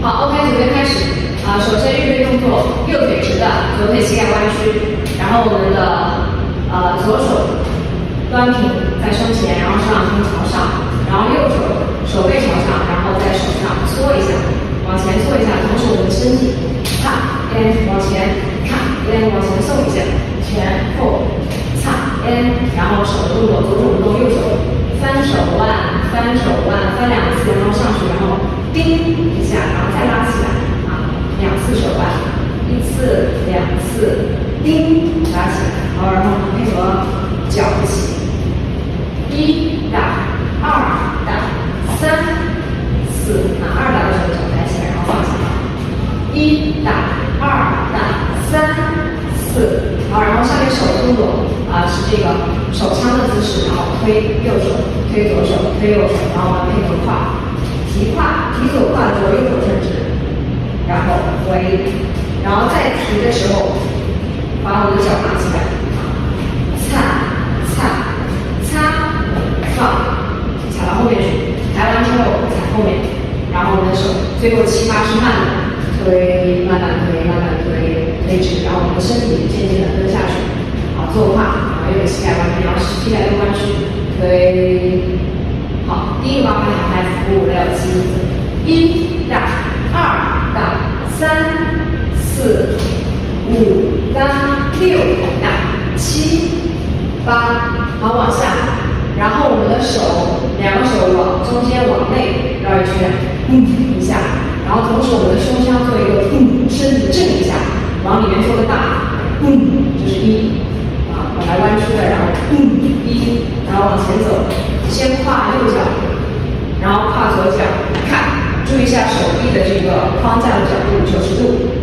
好 ，OK， 准备开始。首先预备动作，右腿直的，左腿膝盖弯曲，然后我们的左手端平在胸前，然后手掌心朝上，然后右手背朝上，然后在手上搓一下，往前搓一下，同时我们身体擦 and 往前看 and 往前送一下，前后擦 and 然后手的动作，左手不动，右手翻手腕，翻手腕，翻2次，然后上去，然后叮一下，然后再拉起来2次手腕，1次、2次，叮拉起来，好，然后配合脚一起，1打2打3 4，那2打的时候脚抬起来，然后放下，1打2打3 4，好，然后下面手的动作是这个手枪的姿势，然后推右手，推左手，推右手，然后我们配合胯，提胯，提左胯的时候右手伸直，然后回，然后再提的时候，把我的脚拿起来，擦擦擦，放，踩到后面去，抬完之后踩后面，然后我们的手最后7、8是慢的推，慢慢推，慢慢推，推直，然后我们的身体渐渐的蹲下去，好，坐胯，然后右膝盖弯曲，然后膝盖都弯曲，推，好，第一个方法开始，5、6、7，1打2打3 4 5打6打7 8，好，往下，然后我们的手2个手往中间往内绕一圈，一下，然后同时我们的胸腔做一个身体震一下，往里面做个大，这是1，本来弯曲的，然后1，然后往前走，先跨右脚，然后跨左脚，看。注意一下手臂的这个框架的角度90度，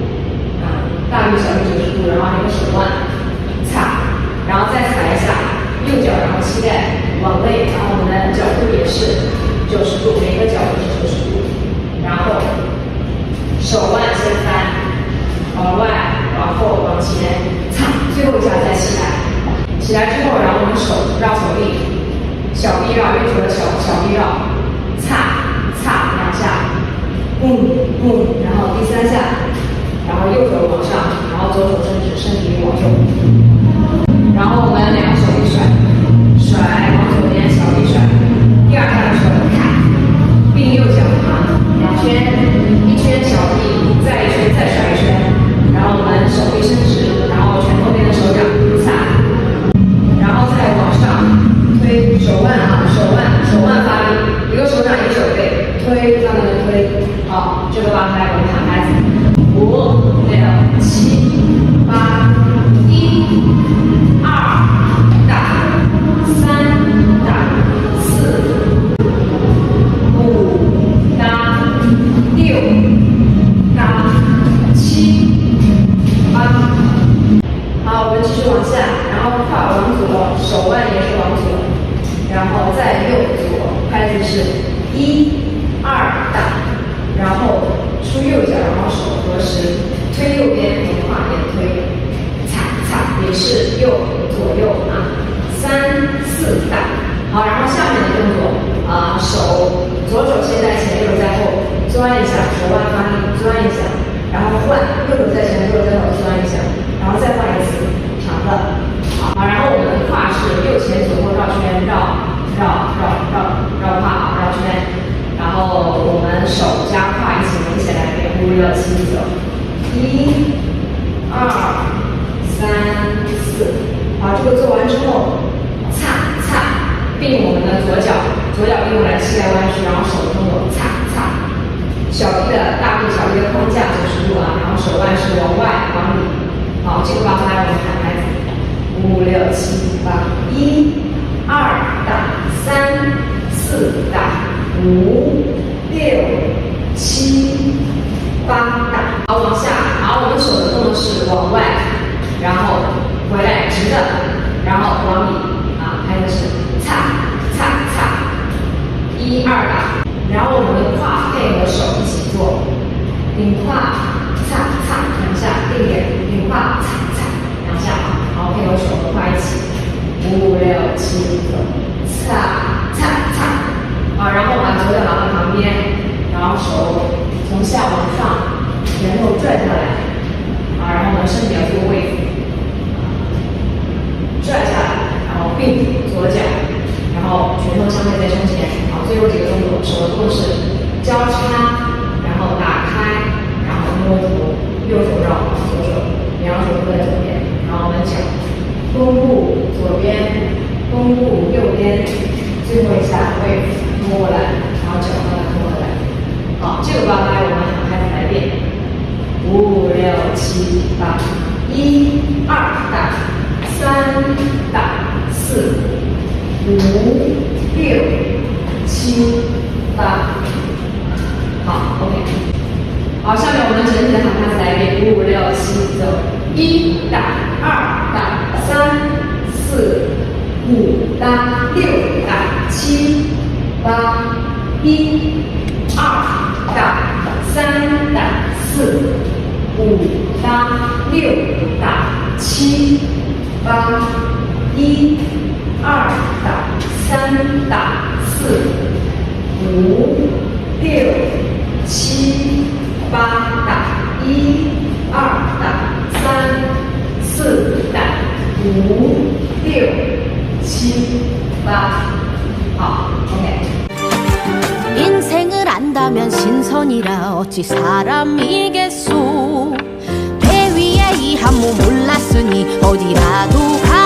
大于小于90度，然后那个手腕擦，然后再踩一下右脚，然后膝盖往内，然后我们的角度也是90度，每个角度是90度，然后手腕先翻，往外，往后，往前擦，最后一下再起来，起来之后，然后我们手绕手臂，小臂绕，右手的小臂绕，擦擦2下。然后第3下，然后右手往上，然后左手伸直，身体往右，然后我们2个手一甩，甩往左边，小臂甩。第2下的时候，看，并右脚2圈，1圈小臂，再1圈，再甩1圈，然后我们手臂伸直，然后拳头边的手掌擦，然后再往上推手腕手腕发力，一个手掌一个手背，推，慢慢的推。好，这个八拍我们喊拍子，5、6、7、8，1、2打3打4 5打6打7 8，好，我们继续往下，然后胯往左，手腕也是往左，然后再右左，拍子是1、2打。然后出右脚，然后手合十，推右边，从胯边推，踩踩也是右左右3、4打，好，然后下面的动作手左手先在前，右手在后，钻一下，手腕发力，钻一下，然后换，右手在前，右手在后，钻一下，然后再换1次长的，好，然后我们的胯是右前左后绕圈，绕胯绕圈。然后我们手加胯一起围起来，给5、6、7走，1、2、3、4，好，这个做完之后，擦擦，并我们的左脚并过来，膝盖弯曲，然后手的动作擦擦，小臂的框架90度然后手腕是往外往里，好，这个八拍我们喊拍子，5、6、7、8，1、2打3、4打。5、6、7、8打，好，往下，好，我们手的动作是往外，然后回来直的，然后往里拍的是擦擦擦，1、2打，然后我们的胯配合手一起做，顶胯擦擦2下，定点，顶胯擦擦2下，然后配合手和胯一起，5、6、7走，擦擦擦。然后把左脚拿到旁边，然后手从下往七八，一二打，三打，四五六七八，好 ，OK。好，下面我们整体的喊拍子来一遍，五六七，走，一打，二打，三四五打，六打，七八，一二打，三打，四五打，六打，七八，一二打，三打，四五六七八打，一二打，三四打，五六七八，好 ，OK。 인생을 안다면 신선이라 어찌 사람이겠소. 배 위에 이 한모 몰랐으니 어디라도 가